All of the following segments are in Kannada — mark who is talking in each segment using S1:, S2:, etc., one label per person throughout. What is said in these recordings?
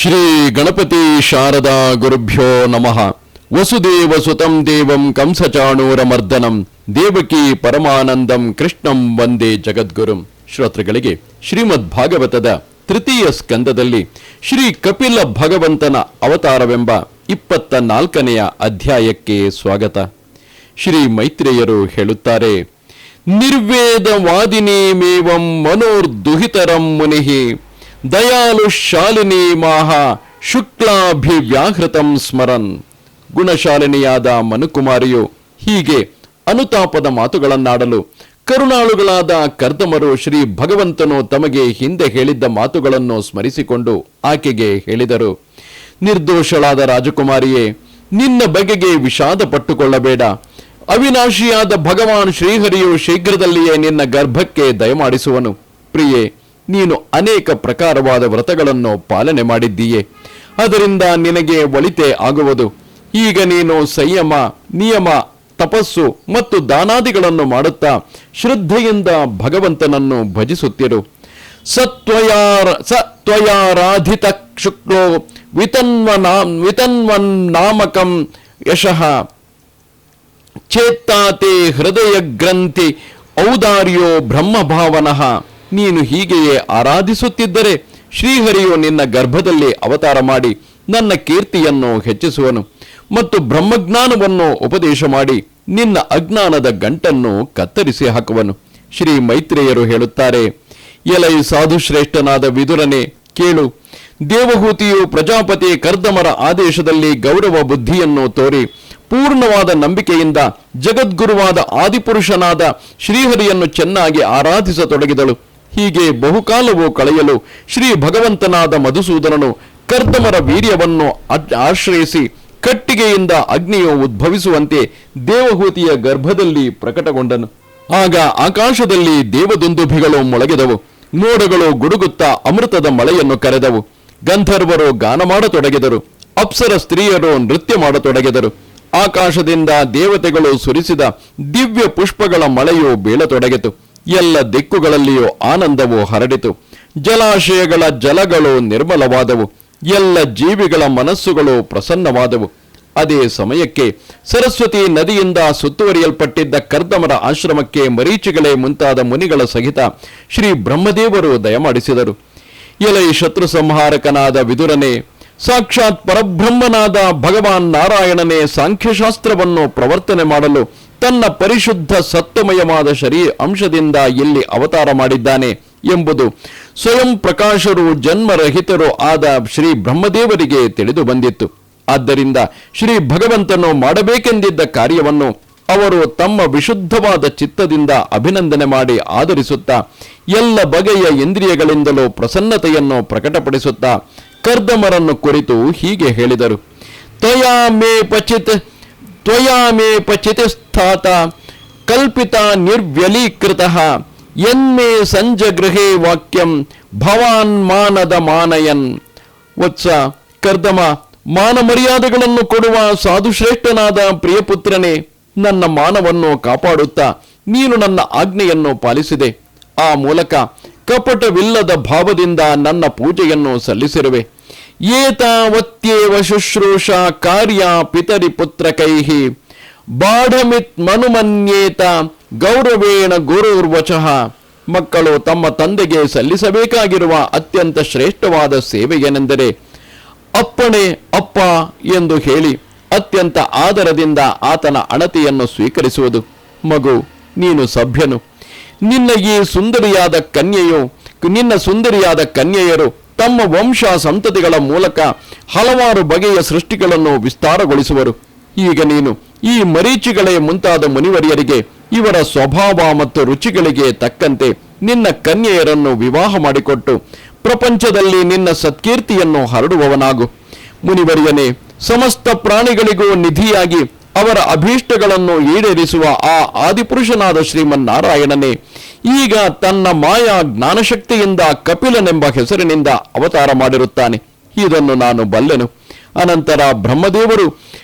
S1: ಶ್ರೀ ಗಣಪತಿ ಶಾರದಾ ಗುರುಭ್ಯೋ ನಮಃ. ವಸುದೇವ ಸುತಂ ದೇವಂ ಕಂಸಚಾಣೂರಮರ್ದನಂ ದೇವಕಿ ಪರಮಾನಂದಂ ಕೃಷ್ಣಂ ವಂದೇ ಜಗದ್ಗುರುಂ. ಶ್ರೋತೃಗಳಿಗೆ ಶ್ರೀಮದ್ ಭಾಗವತದ ತೃತೀಯ ಸ್ಕಂದದಲ್ಲಿ ಶ್ರೀ ಕಪಿಲ ಭಗವಂತನ ಅವತಾರವೆಂಬ 24ನೆಯ ಅಧ್ಯಾಯಕ್ಕೆ ಸ್ವಾಗತ. ಶ್ರೀ ಮೈತ್ರೇಯರು ಹೇಳುತ್ತಾರೆ, ನಿರ್ವೇದವಾದಿನೀಮೇವಂ ಮನೋರ್ದುಹಿತರಂ ಮುನಿಃ ದಯಾಲು ಶಾಲಿನಿ ಮಾಹ ಶುಕ್ಲಾಭಿವ್ಯಾಹೃತಂ ಸ್ಮರನ್. ಗುಣಶಾಲಿನಿಯಾದ ಮನುಕುಮಾರಿಯು ಹೀಗೆ ಅನುತಾಪದ ಮಾತುಗಳನ್ನಾಡಲು ಕರುಣಾಳುಗಳಾದ ಕರ್ದಮರು ಶ್ರೀ ಭಗವಂತನು ತಮಗೆ ಹಿಂದೆ ಹೇಳಿದ್ದ ಮಾತುಗಳನ್ನು ಸ್ಮರಿಸಿಕೊಂಡು ಆಕೆಗೆ ಹೇಳಿದರು, ನಿರ್ದೋಷಳಾದ ರಾಜಕುಮಾರಿಯೇ, ನಿನ್ನ ಬಗೆಗೆ ವಿಷಾದ ಪಟ್ಟುಕೊಳ್ಳಬೇಡ. ಅವಿನಾಶಿಯಾದ ಭಗವಾನ್ ಶ್ರೀಹರಿಯು ಶೀಘ್ರದಲ್ಲಿಯೇ ನಿನ್ನ ಗರ್ಭಕ್ಕೆ ದಯಮಾಡಿಸುವನು. ಪ್ರಿಯೆ, ನೀನು ಅನೇಕ ಪ್ರಕಾರವಾದ ವ್ರತಗಳನ್ನು ಪಾಲನೆ ಮಾಡಿದ್ದೀಯೆ, ಅದರಿಂದ ನಿನಗೆ ಒಳಿತೆ ಆಗುವುದು. ಈಗ ನೀನು ಸಂಯಮ, ನಿಯಮ, ತಪಸ್ಸು ಮತ್ತು ದಾನಾದಿಗಳನ್ನು ಮಾಡುತ್ತಾ ಶ್ರದ್ಧೆಯಿಂದ ಭಗವಂತನನ್ನು ಭಜಿಸುತ್ತಿರು. ಸತ್ವಯಾರಾಧಿತ ಶುಕ್ಲೋ ವಿತನ್ವನ್ನಾಮಕಂ ಯಶಃ ಚೇತ್ತಾತೆ ಹೃದಯ ಗ್ರಂಥಿ ಔದಾರ್ಯೋ ಬ್ರಹ್ಮಭಾವನಃ. ನೀನು ಹೀಗೆಯೇ ಆರಾಧಿಸುತ್ತಿದ್ದರೆ ಶ್ರೀಹರಿಯು ನಿನ್ನ ಗರ್ಭದಲ್ಲಿ ಅವತಾರ ಮಾಡಿ ನನ್ನ ಕೀರ್ತಿಯನ್ನು ಹೆಚ್ಚಿಸುವನು ಮತ್ತು ಬ್ರಹ್ಮಜ್ಞಾನವನ್ನು ಉಪದೇಶ ಮಾಡಿ ನಿನ್ನ ಅಜ್ಞಾನದ ಗಂಟನ್ನು ಕತ್ತರಿಸಿ ಹಾಕುವನು. ಶ್ರೀ ಮೈತ್ರೇಯರು ಹೇಳುತ್ತಾರೆ, ಎಲೈ ಸಾಧುಶ್ರೇಷ್ಠನಾದ ವಿದುರನೇ, ಕೇಳು. ದೇವಹೂತಿಯು ಪ್ರಜಾಪತಿ ಕರ್ದಮರ ಆದೇಶದಲ್ಲಿ ಗೌರವ ಬುದ್ಧಿಯನ್ನು ತೋರಿ ಪೂರ್ಣವಾದ ನಂಬಿಕೆಯಿಂದ ಜಗದ್ಗುರುವಾದ ಆದಿಪುರುಷನಾದ ಶ್ರೀಹರಿಯನ್ನು ಚೆನ್ನಾಗಿ ಆರಾಧಿಸತೊಡಗಿದಳು. ಹೀಗೆ ಬಹುಕಾಲವೂ ಕಳೆಯಲು ಶ್ರೀ ಭಗವಂತನಾದ ಮಧುಸೂದನನು ಕರ್ದಮರ ವೀರ್ಯವನ್ನು ಆಶ್ರಯಿಸಿ ಕಟ್ಟಿಗೆಯಿಂದ ಅಗ್ನಿಯು ಉದ್ಭವಿಸುವಂತೆ ದೇವಹೂತಿಯ ಗರ್ಭದಲ್ಲಿ ಪ್ರಕಟಗೊಂಡನು. ಆಗ ಆಕಾಶದಲ್ಲಿ ದೇವದುಂದುಭಿಗಳು ಮೊಳಗಿದವು, ಮೋಡಗಳು ಗುಡುಗುತ್ತಾ ಅಮೃತದ ಮಳೆಯನ್ನು ಕರೆದವು, ಗಂಧರ್ವರು ಗಾನ ಮಾಡತೊಡಗಿದರು, ಅಪ್ಸರ ಸ್ತ್ರೀಯರು ನೃತ್ಯ ಮಾಡತೊಡಗಿದರು. ಆಕಾಶದಿಂದ ದೇವತೆಗಳು ಸುರಿಸಿದ ದಿವ್ಯ ಪುಷ್ಪಗಳ ಮಳೆಯು ಬೀಳತೊಡಗಿತು. ಎಲ್ಲ ದಿಕ್ಕುಗಳಲ್ಲಿಯೂ ಆನಂದವು ಹರಡಿತು. ಜಲಾಶಯಗಳ ಜಲಗಳು ನಿರ್ಮಲವಾದವು, ಎಲ್ಲ ಜೀವಿಗಳ ಮನಸ್ಸುಗಳು ಪ್ರಸನ್ನವಾದವು. ಅದೇ ಸಮಯಕ್ಕೆ ಸರಸ್ವತಿ ನದಿಯಿಂದ ಸುತ್ತುವರಿಯಲ್ಪಟ್ಟಿದ್ದ ಕರ್ದಮರ ಆಶ್ರಮಕ್ಕೆ ಮರೀಚಿಗಳೇ ಮುಂತಾದ ಮುನಿಗಳ ಸಹಿತ ಶ್ರೀ ಬ್ರಹ್ಮದೇವರು ದಯಮಾಡಿಸಿದರು. ಎಲೈ ಶತ್ರು ಸಂಹಾರಕನಾದ ವಿದುರನೇ, ಸಾಕ್ಷಾತ್ ಪರಬ್ರಹ್ಮನಾದ ಭಗವಾನ್ ನಾರಾಯಣನೇ ಸಾಂಖ್ಯಶಾಸ್ತ್ರವನ್ನು ಪ್ರವರ್ತನೆ ಮಾಡಲು ತನ್ನ ಪರಿಶುದ್ಧ ಸತ್ವಮಯವಾದ ಅಂಶದಿಂದ ಇಲ್ಲಿ ಅವತಾರ ಮಾಡಿದ್ದಾನೆ ಎಂಬುದು ಸ್ವಯಂ ಪ್ರಕಾಶರು ಜನ್ಮರಹಿತರು ಆದ ಶ್ರೀ ಬ್ರಹ್ಮದೇವರಿಗೆ ತಿಳಿದು ಬಂದಿತ್ತು. ಆದ್ದರಿಂದ ಶ್ರೀ ಭಗವಂತನು ಮಾಡಬೇಕೆಂದಿದ್ದ ಕಾರ್ಯವನ್ನು ಅವರು ತಮ್ಮ ವಿಶುದ್ಧವಾದ ಚಿತ್ತದಿಂದ ಅಭಿನಂದನೆ ಮಾಡಿ ಆದರಿಸುತ್ತಾ ಎಲ್ಲ ಬಗೆಯ ಇಂದ್ರಿಯಗಳಿಂದಲೂ ಪ್ರಸನ್ನತೆಯನ್ನು ಪ್ರಕಟಪಡಿಸುತ್ತಾ ಕರ್ದಮರನ್ನು ಕುರಿತು ಹೀಗೆ ಹೇಳಿದರು, ತ್ವಯಾ ಮೇ ಪಚಿತ್ ಸ್ಥಾತ ಕಲ್ಪಿತ ನಿರ್ವ್ಯಲೀಕೃತ ಯನ್ಮೇ ಸಂಜಗೃಹೇ ವಾಕ್ಯಂ ಭವಾನ್ ಮಾನದ ಮಾನಯನ್. ವತ್ಸ ಕರ್ದಮ, ಮಾನ ಮರ್ಯಾದೆಗಳನ್ನು ಕೊಡುವ ಸಾಧುಶ್ರೇಷ್ಠನಾದ ಪ್ರಿಯಪುತ್ರನೇ, ನನ್ನ ಮಾನವನ್ನು ಕಾಪಾಡುತ್ತಾ ನೀನು ನನ್ನ ಆಜ್ಞೆಯನ್ನು ಪಾಲಿಸಿದೆ. ಆ ಮೂಲಕ ಕಪಟವಿಲ್ಲದ ಭಾವದಿಂದ ನನ್ನ ಪೂಜೆಯನ್ನು ಸಲ್ಲಿಸಿರುವೆ. ಏತಾವತ್ಯೇವ ಶುಶ್ರೂಷ ಕಾರ್ಯ ಪಿತರಿ ಪುತ್ರಕೈಃ ಬಾಢಮಿತ್ ಮನುಮನ್ಯೇತ ಗೌರವೇಣ ಗುರುರ್ವಚಃ. ಮಕ್ಕಳು ತಮ್ಮ ತಂದೆಗೆ ಸಲ್ಲಿಸಬೇಕಾಗಿರುವ ಅತ್ಯಂತ ಶ್ರೇಷ್ಠವಾದ ಸೇವೆಯೇನೆಂದರೆ ಅಪ್ಪಣೆ ಅಪ್ಪ ಎಂದು ಹೇಳಿ ಅತ್ಯಂತ ಆದರದಿಂದ ಆತನ ಅಣತಿಯನ್ನು ಸ್ವೀಕರಿಸುವುದು. ಮಗು, ನೀನು ಸಭ್ಯನು. ನಿನ್ನ ಸುಂದರಿಯಾದ ಕನ್ಯೆಯರು ತಮ್ಮ ವಂಶ ಸಂತತಿಗಳ ಮೂಲಕ ಹಲವಾರು ಬಗೆಯ ಸೃಷ್ಟಿಗಳನ್ನು ವಿಸ್ತಾರಗೊಳಿಸುವರು. ಈಗ ನೀನು ಈ ಮರೀಚಿಗಳೇ ಮುಂತಾದ ಮುನಿವರಿಯರಿಗೆ ಇವರ ಸ್ವಭಾವ ಮತ್ತು ರುಚಿಗಳಿಗೆ ತಕ್ಕಂತೆ ನಿನ್ನ ಕನ್ಯೆಯರನ್ನು ವಿವಾಹ ಮಾಡಿಕೊಟ್ಟು ಪ್ರಪಂಚದಲ್ಲಿ ನಿನ್ನ ಸತ್ಕೀರ್ತಿಯನ್ನು ಹರಡುವವನಾಗು. ಮುನಿವರಿಯನೇ, ಸಮಸ್ತ ಪ್ರಾಣಿಗಳಿಗೂ ನಿಧಿಯಾಗಿ ಅವರ ಅಭೀಷ್ಟಗಳನ್ನು ಈಡೇರಿಸುವ ಆ ಆದಿಪುರುಷನಾದ ಶ್ರೀಮನ್ನಾರಾಯಣನೇ ಈಗ ತನ್ನ ಮಾಯಾ ಜ್ಞಾನಶಕ್ತಿಯಿಂದ ಕಪಿಲನೆಂಬ ಹೆಸರಿನಿಂದ ಅವತಾರ ಮಾಡಿರುತ್ತಾನೆ. ಇದನ್ನು ನಾನು ಬಲ್ಲೆನು. ಅನಂತರ ಬ್ರಹ್ಮದೇವರು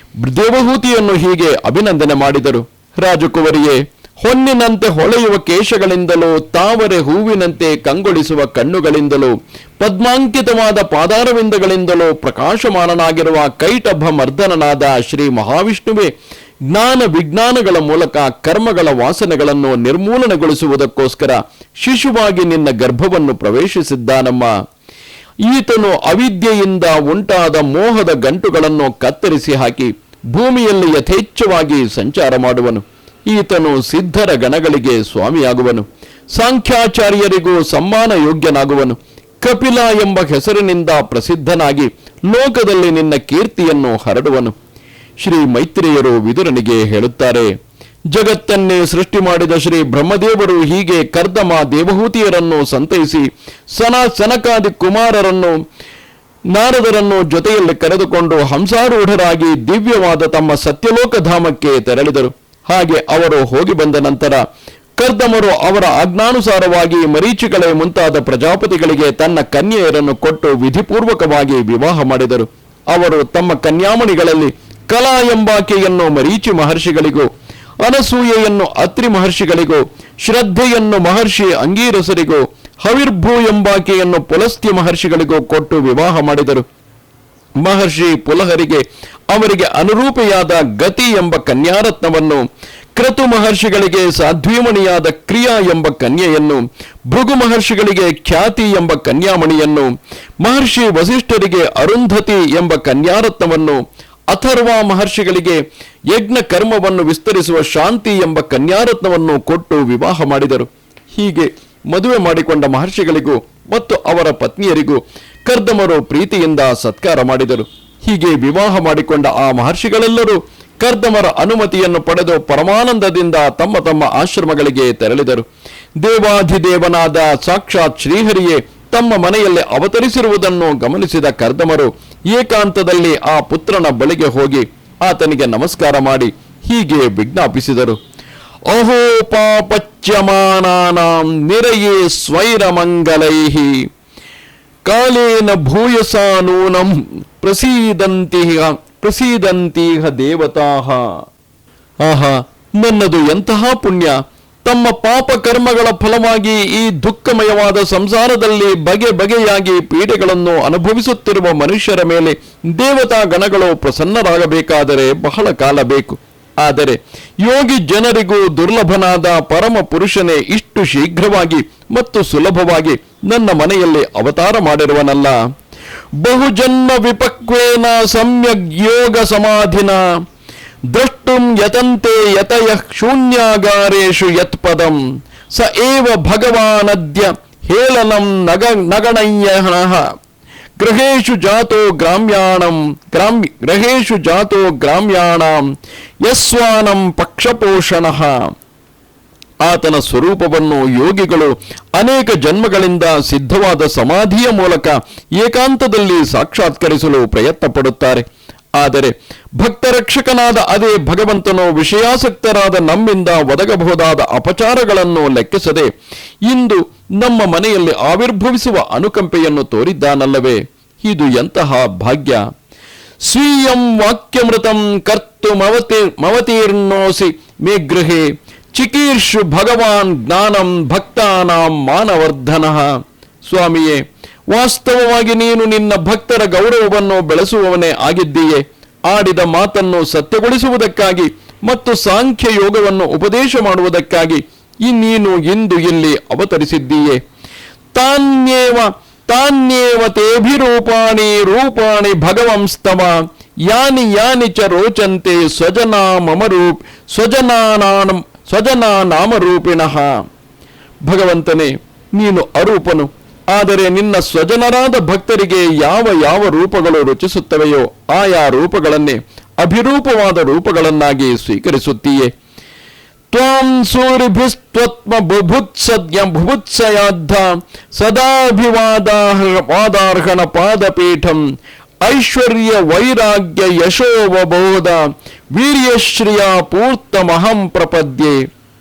S1: ದೇವಹೂತಿಯನ್ನು ಹೀಗೆ ಅಭಿನಂದನೆ ಮಾಡಿದರು, ರಾಜಕುವರಿಯೇ, ಹೊನ್ನಿನಂತೆ ಹೊಳೆಯುವ ಕೇಶಗಳಿಂದಲೂ, ತಾವರೆ ಹೂವಿನಂತೆ ಕಂಗೊಳಿಸುವ ಕಣ್ಣುಗಳಿಂದಲೂ, ಪದ್ಮಾಂಕಿತವಾದ ಪಾದಾರವಿಂದಗಳಿಂದಲೂ ಪ್ರಕಾಶಮಾನನಾಗಿರುವ ಕೈಟಭ ಮರ್ದನನಾದ ಶ್ರೀ ಮಹಾವಿಷ್ಣುವೇ ಜ್ಞಾನ ವಿಜ್ಞಾನಗಳ ಮೂಲಕ ಕರ್ಮಗಳ ವಾಸನೆಗಳನ್ನು ನಿರ್ಮೂಲನೆಗೊಳಿಸುವುದಕ್ಕೋಸ್ಕರ ಶಿಶುವಾಗಿ ನಿನ್ನ ಗರ್ಭವನ್ನು ಪ್ರವೇಶಿಸಿದ್ದಾನಮ್ಮ. ಈತನು ಅವಿದ್ಯೆಯಿಂದ ಉಂಟಾದ ಮೋಹದ ಗಂಟುಗಳನ್ನು ಕತ್ತರಿಸಿ ಹಾಕಿ ಭೂಮಿಯಲ್ಲಿ ಯಥೇಚ್ಛವಾಗಿ ಸಂಚಾರ ಮಾಡುವನು. ಈತನು ಸಿದ್ಧರ ಗಣಗಳಿಗೆ ಸ್ವಾಮಿಯಾಗುವನು. ಸಾಂಖ್ಯಾಚಾರ್ಯರಿಗೂ ಸಮ್ಮಾನ ಯೋಗ್ಯನಾಗುವನು. ಕಪಿಲ ಎಂಬ ಹೆಸರಿನಿಂದ ಪ್ರಸಿದ್ಧನಾಗಿ ಲೋಕದಲ್ಲಿ ನಿನ್ನ ಕೀರ್ತಿಯನ್ನು ಹರಡುವನು. ಶ್ರೀ ಮೈತ್ರೇಯರು ವಿದುರನಿಗೆ ಹೇಳುತ್ತಾರೆ, ಜಗತ್ತನ್ನೇ ಸೃಷ್ಟಿ ಮಾಡಿದ ಶ್ರೀ ಬ್ರಹ್ಮದೇವರು ಹೀಗೆ ಕರ್ದಮ ದೇವಹೂತಿಯರನ್ನು ಸಂತೈಸಿ ಸನಕಾದಿ ಕುಮಾರರನ್ನು ನಾರದರನ್ನು ಜೊತೆಯಲ್ಲಿ ಕರೆದುಕೊಂಡು ಹಂಸಾರೂಢರಾಗಿ ದಿವ್ಯವಾದ ತಮ್ಮ ಸತ್ಯಲೋಕಧಾಮಕ್ಕೆ ತೆರಳಿದರು. ಹಾಗೆ ಅವರು ಹೋಗಿ ಬಂದ ನಂತರ ಕರ್ದಮರು ಅವರ ಆಜ್ಞಾನುಸಾರವಾಗಿ ಮರೀಚಿಗಳೇ ಮುಂತಾದ ಪ್ರಜಾಪತಿಗಳಿಗೆ ತನ್ನ ಕನ್ಯೆಯರನ್ನು ಕೊಟ್ಟು ವಿಧಿಪೂರ್ವಕವಾಗಿ ವಿವಾಹ ಮಾಡಿದರು. ಅವರು ತಮ್ಮ ಕನ್ಯಾಮಣಿಗಳಲ್ಲಿ ಕಲಾ ಎಂಬಾಕೆಯನ್ನು ಮರೀಚಿ ಮಹರ್ಷಿಗಳಿಗೂ, ಅನಸೂಯೆಯನ್ನು ಅತ್ರಿ ಮಹರ್ಷಿಗಳಿಗೂ, ಶ್ರದ್ಧೆಯನ್ನು ಮಹರ್ಷಿ ಅಂಗೀರಸರಿಗೂ, ಹವಿರ್ಭೂ ಎಂಬಾಕೆಯನ್ನು ಪುಲಸ್ತ್ಯ ಮಹರ್ಷಿಗಳಿಗೂ ಕೊಟ್ಟು ವಿವಾಹ ಮಾಡಿದರು. ಮಹರ್ಷಿ ಪುಲಹರಿಗೆ ಅವರಿಗೆ ಅನುರೂಪಿಯಾದ ಗತಿ ಎಂಬ ಕನ್ಯಾರತ್ನವನ್ನು, ಕ್ರತು ಮಹರ್ಷಿಗಳಿಗೆ ಸಾಧ್ವೀಮಣಿಯಾದ ಕ್ರಿಯಾ ಎಂಬ ಕನ್ಯೆಯನ್ನು, ಭೃಗು ಮಹರ್ಷಿಗಳಿಗೆ ಖ್ಯಾತಿ ಎಂಬ ಕನ್ಯಾಮಣಿಯನ್ನು, ಮಹರ್ಷಿ ವಸಿಷ್ಠರಿಗೆ ಅರುಂಧತಿ ಎಂಬ ಕನ್ಯಾರತ್ನವನ್ನು, ಅಥರ್ವ ಮಹರ್ಷಿಗಳಿಗೆ ಯಜ್ಞ ಕರ್ಮವನ್ನು ವಿಸ್ತರಿಸುವ ಶಾಂತಿ ಎಂಬ ಕನ್ಯಾರತ್ನವನ್ನು ಕೊಟ್ಟು ವಿವಾಹ ಮಾಡಿದರು. ಹೀಗೆ ಮದುವೆ ಮಾಡಿಕೊಂಡ ಮಹರ್ಷಿಗಳಿಗೂ ಮತ್ತು ಅವರ ಪತ್ನಿಯರಿಗೂ ಕರ್ದಮರು ಪ್ರೀತಿಯಿಂದ ಸತ್ಕಾರ ಮಾಡಿದರು. ಹೀಗೆ ವಿವಾಹ ಮಾಡಿಕೊಂಡ ಆ ಮಹರ್ಷಿಗಳೆಲ್ಲರೂ ಕರ್ದಮರ ಅನುಮತಿಯನ್ನು ಪಡೆದು ಪರಮಾನಂದದಿಂದ ತಮ್ಮ ತಮ್ಮ ಆಶ್ರಮಗಳಿಗೆ ತೆರಳಿದರು. ದೇವಾಧಿದೇವನಾದ ಸಾಕ್ಷಾತ್ ಶ್ರೀಹರಿಯೇ ತಮ್ಮ ಮನೆಯಲ್ಲಿ ಅವತರಿಸಿರುವುದನ್ನು ಗಮನಿಸಿದ ಕರ್ದಮರು ಏಕಾಂತದಲ್ಲಿ ಆ ಪುತ್ರನ ಬಳಿಗೆ ಹೋಗಿ ಆತನಿಗೆ ನಮಸ್ಕಾರ ಮಾಡಿ ಹೀಗೆ ವಿಜ್ಞಾಪಿಸಿದರು. ಅಹೋ ಪಾಪಚ್ಯಮಾನಾನಾಂ ನಿರಯೇ ಸ್ವೈರಮಂಗಲೈಃ ಕಾಲೇನ ಭೂಯಸಾ ನೂನಂ ಪ್ರಸೀದಂತೀಹ ದೇವತಾಃ. ಆಹಾ, ನನ್ನದು ಎಂತಹ ಪುಣ್ಯ! ತಮ್ಮ ಪಾಪ ಕರ್ಮಗಳ ಫಲವಾಗಿ ಈ ದುಃಖಮಯವಾದ ಸಂಸಾರದಲ್ಲಿ ಬಗೆ ಬಗೆಯಾಗಿ ಪೀಡೆಗಳನ್ನು ಅನುಭವಿಸುತ್ತಿರುವ ಮನುಷ್ಯರ ಮೇಲೆ ದೇವತಾ ಗಣಗಳು ಪ್ರಸನ್ನರಾಗಬೇಕಾದರೆ ಬಹಳ ಕಾಲ ಬೇಕು. ಆದರೆ ಯೋಗಿ ಜನರಿಗೂ ದುರ್ಲಭನಾದ ಪರಮ ಪುರುಷನೇ ಇಷ್ಟು ಶೀಘ್ರವಾಗಿ ಮತ್ತು ಸುಲಭವಾಗಿ ನನ್ನ ಮನೆಯಲ್ಲಿ ಅವತಾರ ಮಾಡಿರುವನಲ್ಲ. ಬಹುಜನ್ಮ ವಿಪಕ್ವೇನ ಸಮ್ಯಗ್ ಯೋಗ ಸಮಾಧಿನ ದ್ರಷ್ಟುಂ ಯತಂತೆ ಯತಯಃ ಶೂನ್ಯಾಗಾರೇಷು ಯತ್ಪದಂ ಸ ಏವ ಭಗವಾನದ್ಯ ಹೇಳನಂ ನಗಣಯ್ಯನಃ ಗ್ರಹೇಶು ಜಾತೋ ಗ್ರಾಮ್ಯಾಣಂ ಯಸ್ವಾನಂ ಪಕ್ಷಪೋಷಣಃ. ಆತನ ಸ್ವರೂಪವನ್ನು ಯೋಗಿಗಳು ಅನೇಕ ಜನ್ಮಗಳಿಂದ ಸಿದ್ಧವಾದ ಸಮಾಧಿಯ ಮೂಲಕ ಏಕಾಂತದಲ್ಲಿ ಸಾಕ್ಷಾತ್ಕರಿಸಲು ಪ್ರಯತ್ನ ಪಡುತ್ತಾರೆ. ಆದರೆ ಭಕ್ತರಕ್ಷಕನಾದ ಅದೇ ಭಗವಂತನು ವಿಷಯಾಸಕ್ತರಾದ ನಮ್ಮಿಂದ ಒದಗಬಹುದಾದ ಅಪಚಾರಗಳನ್ನು ಲೆಕ್ಕಿಸದೆ ಇಂದು ನಮ್ಮ ಮನೆಯಲ್ಲಿ ಆವಿರ್ಭವಿಸುವ ಅನುಕಂಪೆಯನ್ನು ತೋರಿದ್ದಾನಲ್ಲವೇ, ಇದು ಎಂತಹ ಭಾಗ್ಯ! ಸ್ವೀಯಂ ವಾಕ್ಯಮೃತಂ ಕರ್ತು ಮವತೀರ್ಣೋಸಿ ಮೇ ಗೃಹೇ ಚಿಕೀರ್ಷು ಭಗವಾನ್ ಜ್ಞಾನಂ ಭಕ್ತಾನಾಂ ಮಾನವರ್ಧನಃ. ಸ್ವಾಮಿಯೇ, ವಾಸ್ತವವಾಗಿ ನೀನು ನಿನ್ನ ಭಕ್ತರ ಗೌರವವನ್ನು ಬೆಳೆಸುವವನೇ ಆಗಿದ್ದೀಯೆ. ಆಡಿದ ಮಾತನ್ನು ಸತ್ಯಗೊಳಿಸುವುದಕ್ಕಾಗಿ ಮತ್ತು ಸಾಂಖ್ಯ ಯೋಗವನ್ನು ಉಪದೇಶ ಮಾಡುವುದಕ್ಕಾಗಿ ನೀನು ಇಂದು ಇಲ್ಲಿ ಅವತರಿಸಿದ್ದೀಯೆ. ತಾನ್ಯೇವ ತೇಭಿರೂಪಾಣಿ ಭಗವಂಸ್ತವ ಯಾನಿ ಯಾನಿ ಚ ರೋಚಂತೆ ಸ್ವಜನಾನಾಮರೂಪಿಣಃ. ಭಗವಂತನೇ, ನೀನು ಅರೂಪನು. ಆದರೆ ನಿನ್ನ ಸ್ವಜನರಾದ ಭಕ್ತರಿಗೆ ಯಾವ ಯಾವ ರೂಪಗಳು ರುಚಿಸುತ್ತವೆಯೋ ಆಯಾ ರೂಪಗಳನ್ನೇ ಅಭಿರೂಪವಾದ ರೂಪಗಳನ್ನಾಗಿ ಸ್ವೀಕರಿಸುತ್ತೀಯೇ. ತ್ವಾಂ ಸೂರಿಭಿಸ್ತ್ವತ್ಮ ಬುಭುತ್ಸಯಾದ್ಧ ಸದಾಭಿವಾದಾರ್ಹಣ ಪಾದಪೀಠಂ ಐಶ್ವರ್ಯ ವೈರಾಗ್ಯ ಯಶೋವಬೋಧ ವೀರ್ಯಶ್ರಿಯ ಪೂರ್ತಮಹಂ ಪ್ರಪದ್ಯೆ.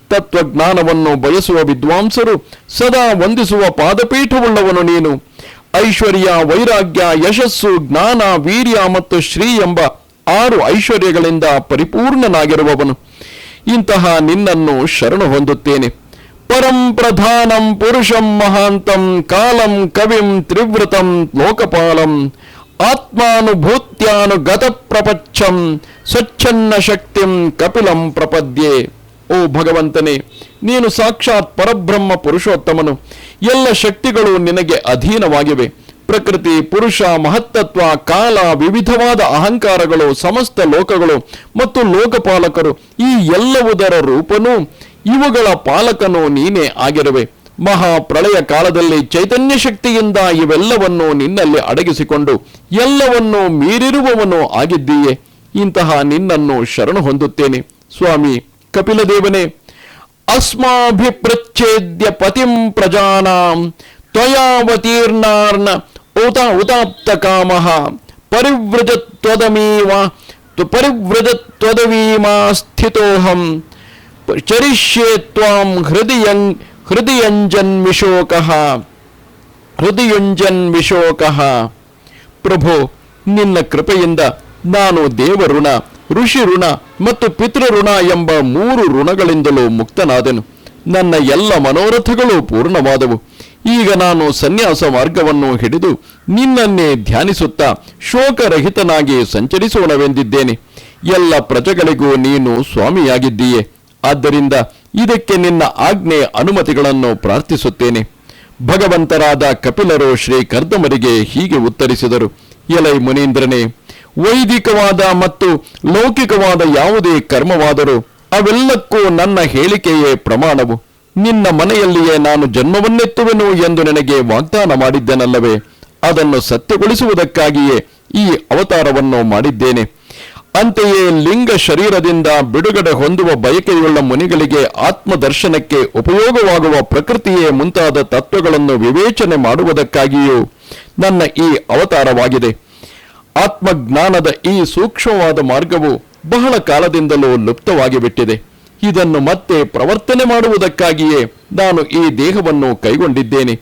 S1: ತತ್ವಜ್ಞಾನವನ್ನು ಬಯಸುವ ವಿದ್ವಾಂಸರು ಸದಾ ವಂದಿಸುವ ಪಾದಪೀಠವುಳ್ಳವನು ನೀನು. ಐಶ್ವರ್ಯ, ವೈರಾಗ್ಯ, ಯಶಸ್ಸು, ಜ್ಞಾನ, ವೀರ್ಯ ಮತ್ತು ಶ್ರೀ ಎಂಬ 6 ಐಶ್ವರ್ಯಗಳಿಂದ ಪರಿಪೂರ್ಣನಾಗಿರುವವನು. ಇಂತಹ ನಿನ್ನನ್ನು ಶರಣು ಹೊಂದುತ್ತೇನೆ. ಪರಂ ಪ್ರಧಾನಂ ಪುರುಷಂ ಮಹಾಂತಂ ಕಾಲಂ ಕವಿಂ ತ್ರಿವೃತಂ ಲೋಕಪಾಲಂ ಆತ್ಮಾನುಭೂತ್ಯಾನುಗತ ಪ್ರಪಚ್ಚಂ ಸ್ವಚ್ಛನ್ನ ಶಕ್ತಿಂ ಕಪಿಲಂ ಪ್ರಪದ್ಯೆ. ಓ ಭಗವಂತನೇ, ನೀನು ಸಾಕ್ಷಾತ್ ಪರಬ್ರಹ್ಮ ಪುರುಷೋತ್ತಮನು. ಎಲ್ಲ ಶಕ್ತಿಗಳು ನಿನಗೆ ಅಧೀನವಾಗಿವೆ. ಪ್ರಕೃತಿ, ಪುರುಷ, ಮಹತ್ತತ್ವ, ಕಾಲ, ವಿವಿಧವಾದ ಅಹಂಕಾರಗಳು, ಸಮಸ್ತ ಲೋಕಗಳು ಮತ್ತು ಲೋಕಪಾಲಕರು, ಈ ಎಲ್ಲವುದರ ರೂಪನೂ ಇವುಗಳ ಪಾಲಕನೂ ನೀನೇ ಆಗಿರುವೆ. ಮಹಾಪ್ರಳಯ ಕಾಲದಲ್ಲಿ ಚೈತನ್ಯ ಶಕ್ತಿಯಿಂದ ಇವೆಲ್ಲವನ್ನೂ ನಿನ್ನಲ್ಲಿ ಅಡಗಿಸಿಕೊಂಡು ಎಲ್ಲವನ್ನೂ ಮೀರಿರುವವನು ಆಗಿದ್ದೀಯೆ. ಇಂತಹ ನಿನ್ನನ್ನು ಶರಣು ಹೊಂದುತ್ತೇನೆ. ಸ್ವಾಮಿ ಕಪಿಲದೇವನೇ, ಅಸ್ಮಾಭಿಪ್ರಚ್ಛೇದ್ಯ ಪತಿಂ ಪ್ರಜಾನಾಂ ತ್ವಯಾವತೀರ್ಣಾರ್ನ ಉತಾಪ್ತ ಕಾಮಃ ಪರಿವ್ರಜತ್ವದವೀಮಾ ಸ್ಥಿತೋಹಂ ಚರಿಷ್ಯೇ ತ್ವಾಂ ಹೃದಯುಂಜನ್ವಿಶೋಕಃ. ಪ್ರಭು, ನಿನ್ನ ಕೃಪೆಯಿಂದ ನಾನು ದೇವಋಣ, ಋಷಿ ಋಣ ಮತ್ತು ಪಿತೃಋಣ ಎಂಬ 3 ಋಣಗಳಿಂದಲೂ ಮುಕ್ತನಾದೆನು. ನನ್ನ ಎಲ್ಲ ಮನೋರಥಗಳು ಪೂರ್ಣವಾದವು. ಈಗ ನಾನು ಸನ್ಯಾಸ ಮಾರ್ಗವನ್ನು ಹಿಡಿದು ನಿನ್ನನ್ನೇ ಧ್ಯಾನಿಸುತ್ತಾ ಶೋಕರಹಿತನಾಗಿ ಸಂಚರಿಸೋಣವೆಂದಿದ್ದೇನೆ. ಎಲ್ಲ ಪ್ರಜೆಗಳಿಗೂ ನೀನು ಸ್ವಾಮಿಯಾಗಿದ್ದೀಯೆ. ಆದ್ದರಿಂದ ಇದಕ್ಕೆ ನಿನ್ನ ಆಜ್ಞೆ ಅನುಮತಿಗಳನ್ನು ಪ್ರಾರ್ಥಿಸುತ್ತೇನೆ. ಭಗವಂತರಾದ ಕಪಿಲರು ಶ್ರೀ ಕರ್ದಮರಿಗೆ ಹೀಗೆ ಉತ್ತರಿಸಿದರು. ಎಲೈ ಮುನೀಂದ್ರನೇ, ವೈದಿಕವಾದ ಮತ್ತು ಲೌಕಿಕವಾದ ಯಾವುದೇ ಕರ್ಮವಾದರೂ ಅವೆಲ್ಲಕ್ಕೂ ನನ್ನ ಹೇಳಿಕೆಯೇ ಪ್ರಮಾಣವು. ನಿನ್ನ ಮನೆಯಲ್ಲಿಯೇ ನಾನು ಜನ್ಮವನ್ನೆತ್ತುವೆನು ಎಂದು ನನಗೆ ವಾಗ್ದಾನ ಮಾಡಿದ್ದೇನಲ್ಲವೇ, ಅದನ್ನು ಸತ್ಯಗೊಳಿಸುವುದಕ್ಕಾಗಿಯೇ ಈ ಅವತಾರವನ್ನು ಮಾಡಿದ್ದೇನೆ. ಅಂತೆಯೇ ಲಿಂಗ ಶರೀರದಿಂದ ಬಿಡುಗಡೆ ಹೊಂದುವ ಬಯಕೆಯುಳ್ಳ ಮುನಿಗಳಿಗೆ ಆತ್ಮದರ್ಶನಕ್ಕೆ ಉಪಯೋಗವಾಗುವ ಪ್ರಕೃತಿಯೇ ಮುಂತಾದ ತತ್ವಗಳನ್ನು ವಿವೇಚನೆ ಮಾಡುವುದಕ್ಕಾಗಿಯೂ ನನ್ನ ಈ ಅವತಾರವಾಗಿದೆ. ಆತ್ಮಜ್ಞಾನದ ಈ ಸೂಕ್ಷ್ಮವಾದ ಮಾರ್ಗವು ಬಹಳ ಕಾಲದಿಂದಲೂ ಲುಪ್ತವಾಗಿ ಬಿಟ್ಟಿದೆ. ಇದನ್ನು ಮತ್ತೆ ಪ್ರವರ್ತನೆ ಮಾಡುವುದಕ್ಕಾಗಿಯೇ ನಾನು ಈ ದೇಹವನ್ನು ಕೈಗೊಂಡಿದ್ದೇನೆ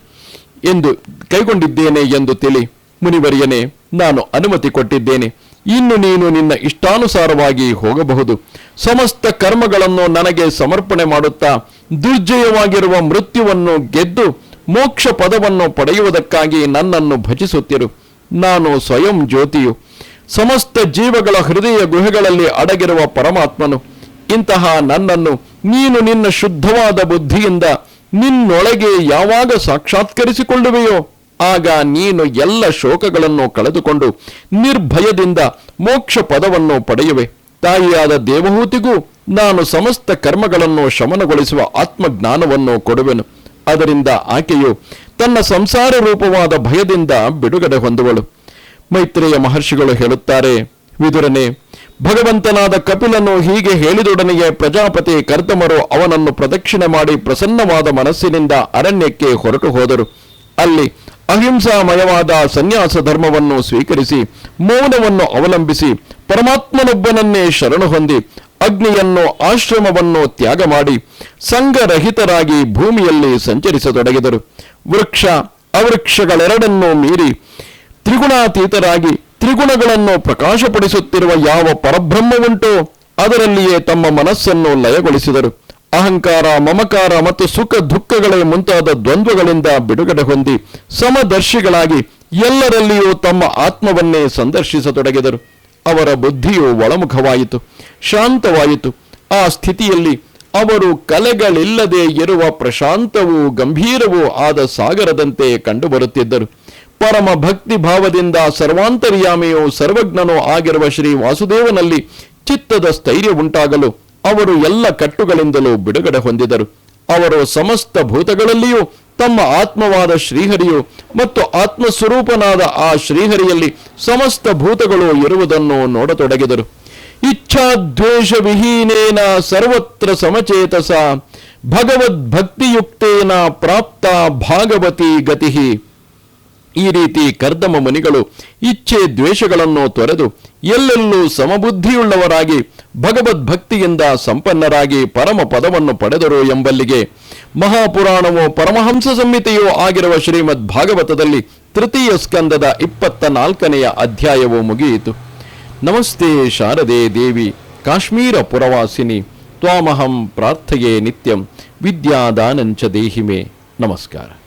S1: ಎಂದು ತಿಳಿ. ಮುನಿವರ್ಯನೇ, ನಾನು ಅನುಮತಿ ಕೊಟ್ಟಿದ್ದೇನೆ. ಇನ್ನು ನೀನು ನಿನ್ನ ಇಷ್ಟಾನುಸಾರವಾಗಿ ಹೋಗಬಹುದು. ಸಮಸ್ತ ಕರ್ಮಗಳನ್ನು ನನಗೆ ಸಮರ್ಪಣೆ ಮಾಡುತ್ತಾ ದುರ್ಜಯವಾಗಿರುವ ಮೃತ್ಯುವನ್ನು ಗೆದ್ದು ಮೋಕ್ಷ ಪದವನ್ನು ಪಡೆಯುವುದಕ್ಕಾಗಿ ನನ್ನನ್ನು ಭಜಿಸುತ್ತಿರು. ನಾನು ಸ್ವಯಂ ಜ್ಯೋತಿಯು, ಸಮಸ್ತ ಜೀವಗಳ ಹೃದಯ ಗುಹೆಗಳಲ್ಲಿ ಅಡಗಿರುವ ಪರಮಾತ್ಮನು. ಇಂತಹ ನನ್ನನ್ನು ನೀನು ನಿನ್ನ ಶುದ್ಧವಾದ ಬುದ್ಧಿಯಿಂದ ನಿನ್ನೊಳಗೆ ಯಾವಾಗ ಸಾಕ್ಷಾತ್ಕರಿಸಿಕೊಳ್ಳುವೆಯೋ ಆಗ ನೀನು ಎಲ್ಲ ಶೋಕಗಳನ್ನು ಕಳೆದುಕೊಂಡು ನಿರ್ಭಯದಿಂದ ಮೋಕ್ಷ ಪದವನ್ನು ಪಡೆಯುವೆ. ತಾಯಿಯಾದ ದೇವಹೂತಿಗೂ ನಾನು ಸಮಸ್ತ ಕರ್ಮಗಳನ್ನು ಶಮನಗೊಳಿಸುವ ಆತ್ಮಜ್ಞಾನವನ್ನು ಕೊಡುವೆನು. ಅದರಿಂದ ಆಕೆಯು ತನ್ನ ಸಂಸಾರ ರೂಪವಾದ ಭಯದಿಂದ ಬಿಡುಗಡೆ ಹೊಂದುವಳು. ಮೈತ್ರೇಯ ಮಹರ್ಷಿಗಳು ಹೇಳುತ್ತಾರೆ, ವಿದುರನೇ, ಭಗವಂತನಾದ ಕಪಿಲನು ಹೀಗೆ ಹೇಳಿದೊಡನೆಯೇ ಪ್ರಜಾಪತಿ ಕರ್ದಮರು ಅವನನ್ನು ಪ್ರದಕ್ಷಿಣೆ ಮಾಡಿ ಪ್ರಸನ್ನವಾದ ಮನಸ್ಸಿನಿಂದ ಅರಣ್ಯಕ್ಕೆ ಹೊರಟು ಹೋದರು. ಅಲ್ಲಿ ಅಹಿಂಸಾಮಯವಾದ ಸನ್ಯಾಸ ಧರ್ಮವನ್ನು ಸ್ವೀಕರಿಸಿ ಮೌನವನ್ನು ಅವಲಂಬಿಸಿ ಪರಮಾತ್ಮನೊಬ್ಬನನ್ನೇ ಶರಣು ಹೊಂದಿ ಅಗ್ನಿಯನ್ನು ಆಶ್ರಮವನ್ನು ತ್ಯಾಗ ಮಾಡಿ ಸಂಘರಹಿತರಾಗಿ ಭೂಮಿಯಲ್ಲಿ ಸಂಚರಿಸತೊಡಗಿದರು. ವೃಕ್ಷ ಅವೃಕ್ಷಗಳೆರಡನ್ನೂ ಮೀರಿ ತ್ರಿಗುಣಾತೀತರಾಗಿ ತ್ರಿಗುಣಗಳನ್ನು ಪ್ರಕಾಶಪಡಿಸುತ್ತಿರುವ ಯಾವ ಪರಬ್ರಹ್ಮವುಂಟೋ ಅದರಲ್ಲಿಯೇ ತಮ್ಮ ಮನಸ್ಸನ್ನು ಲಯಗೊಳಿಸಿದರು. ಅಹಂಕಾರ, ಮಮಕಾರ ಮತ್ತು ಸುಖ ದುಃಖಗಳೇ ಮುಂತಾದ ದ್ವಂದ್ವಗಳಿಂದ ಬಿಡುಗಡೆ ಹೊಂದಿ ಸಮದರ್ಶಿಗಳಾಗಿ ಎಲ್ಲರಲ್ಲಿಯೂ ತಮ್ಮ ಆತ್ಮವನ್ನೇ ಸಂದರ್ಶಿಸತೊಡಗಿದರು. ಅವರ ಬುದ್ಧಿಯು ಒಳಮುಖವಾಯಿತು, ಶಾಂತವಾಯಿತು. ಆ ಸ್ಥಿತಿಯಲ್ಲಿ ಅವರು ಕಲೆಗಳಿಲ್ಲದೆ ಇರುವ ಪ್ರಶಾಂತವೂ ಗಂಭೀರವೂ ಆದ ಸಾಗರದಂತೆ ಕಂಡುಬರುತ್ತಿದ್ದರು. ಪರಮ ಭಕ್ತಿ ಭಾವದಿಂದ ಸರ್ವಾಂತರ್ಯಾಮಿಯೂ ಸರ್ವಜ್ಞನೂ ಆಗಿರುವ ಶ್ರೀ ವಾಸುದೇವನಲ್ಲಿ ಚಿತ್ತದ ಸ್ಥೈರ್ಯ ಉಂಟಾಗಲು ಅವರು ಎಲ್ಲ ಕಟ್ಟುಗಳಿಂದಲೂ ಬಿಡುಗಡೆ ಹೊಂದಿದರು. ಅವರು ಸಮಸ್ತ ಭೂತಗಳಲ್ಲಿಯೂ ತಮ್ಮ ಆತ್ಮವಾದ ಶ್ರೀಹರಿಯು ಮತ್ತು ಆತ್ಮಸ್ವರೂಪನಾದ ಆ ಶ್ರೀಹರಿಯಲ್ಲಿ ಸಮಸ್ತ ಭೂತಗಳು ಇರುವುದನ್ನು ನೋಡತೊಡಗಿದರು. ಇಚ್ಛಾದ್ವೇಷ ವಿಹೀನೇನ ಸರ್ವತ್ರ ಸಮಚೇತಸ ಭಗವದ್ಭಕ್ತಿಯುಕ್ತೇನ ಪ್ರಾಪ್ತ ಭಾಗವತಿ ಗತಿ. ಈ ರೀತಿ ಕರ್ದಮ ಮುನಿಗಳು ಇಚ್ಛೆ ದ್ವೇಷಗಳನ್ನು ತೊರೆದು ಎಲ್ಲೆಲ್ಲೂ ಸಮಬುದ್ಧಿಯುಳ್ಳವರಾಗಿ ಭಗವದ್ಭಕ್ತಿಯಿಂದ ಸಂಪನ್ನರಾಗಿ ಪರಮ ಪದವನ್ನು ಪಡೆದರು ಎಂಬಲ್ಲಿಗೆ ಮಹಾಪುರಾಣವೋ ಪರಮಹಂಸ ಸಂಹಿತೆಯೋ ಆಗಿರುವ ಶ್ರೀಮದ್ ಭಾಗವತದಲ್ಲಿ ತೃತೀಯ ಸ್ಕಂದದ 24ನೆಯ ಅಧ್ಯಾಯವು ಮುಗಿಯಿತು. ನಮಸ್ತೆ ಶಾರದೆ ದೇವಿ ಕಾಶ್ಮೀರ ಪುರವಾಸಿನಿ ತ್ವಾಮಹಂ ಪ್ರಾರ್ಥಯೇ ನಿತ್ಯಂ ವಿದ್ಯಾದಾನಂಚ ದೇಹಿ ಮೇ. ನಮಸ್ಕಾರ.